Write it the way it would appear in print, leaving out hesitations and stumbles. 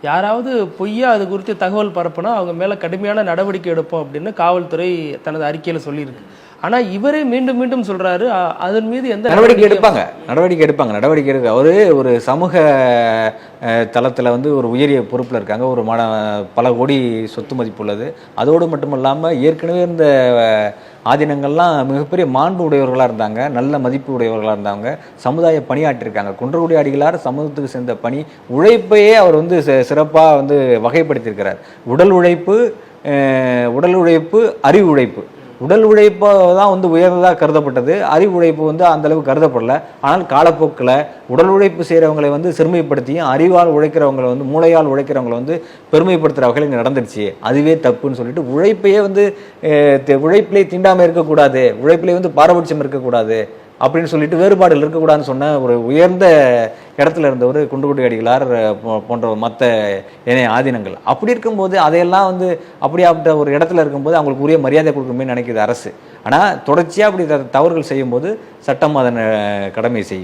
யாராவது பொய்யா அது குறித்து தகவல் பரப்புனா அவங்க மேலே கடுமையான நடவடிக்கை எடுப்போம் அப்படின்னு காவல்துறை தனது அறிக்கையில் சொல்லியிருக்கு. ஆனால் இவரே மீண்டும் மீண்டும் சொல்றாரு அதன் மீது எந்த நடவடிக்கை எடுக்க அவரு ஒரு சமூக தளத்தில் வந்து ஒரு உயரிய பொறுப்பில் இருக்காங்க. ஒரு பல கோடி சொத்து மதிப்பு உள்ளது. அதோடு மட்டும் இல்லாமல் ஏற்கனவே இந்த ஆதீனங்கள்லாம் மிகப்பெரிய மாண்பு உடையவர்களாக இருந்தாங்க, நல்ல மதிப்பு உடையவர்களாக இருந்தாங்க, சமுதாய பணியாற்றிருக்காங்க. குன்றக்குடி அடிகளார் சமூகத்துக்கு சேர்ந்த பணி உழைப்பையே அவர் வந்து சிறப்பாக வந்து வகைப்படுத்தியிருக்கிறார். உடல் உழைப்பு, அறிவு உழைப்பு. உடல் உழைப்பு தான் வந்து உயர்ந்ததாக கருதப்பட்டது, அறிவு உழைப்பு வந்து அந்த அளவுக்கு கருதப்படல. ஆனால் காலப்போக்கில் உடல் உழைப்பு செய்கிறவங்களை வந்து சிறுமைப்படுத்தியும் அறிவால் உழைக்கிறவங்களை வந்து மூளையால் உழைக்கிறவங்களை வந்து பெருமைப்படுத்துகிற வகையில் இங்கே நடந்துருச்சு. அதுவே தப்புன்னு சொல்லிட்டு உழைப்பையே வந்து உழைப்பிலே தீண்டாமல் இருக்கக்கூடாது, உழைப்பிலே வந்து பாரபட்சம் இருக்கக்கூடாது அப்படின்னு சொல்லிட்டு வேறுபாடுகள் இருக்கக்கூடாதுன்னு சொன்ன ஒரு உயர்ந்த இடத்துல இருந்தவர் குன்றக்குடி அடிகளார் போன்ற மற்ற இணைய ஆதீனங்கள். அப்படி இருக்கும்போது அதையெல்லாம் வந்து அப்படியாப்பட்ட ஒரு இடத்துல இருக்கும்போது அவங்களுக்கு உரிய மரியாதை கொடுக்கணுமே நினைக்கிது அரசு. ஆனால் தொடர்ச்சியாக அப்படி தவறுகள் செய்யும்போது சட்டம் அதன் கடமை செய்யும்.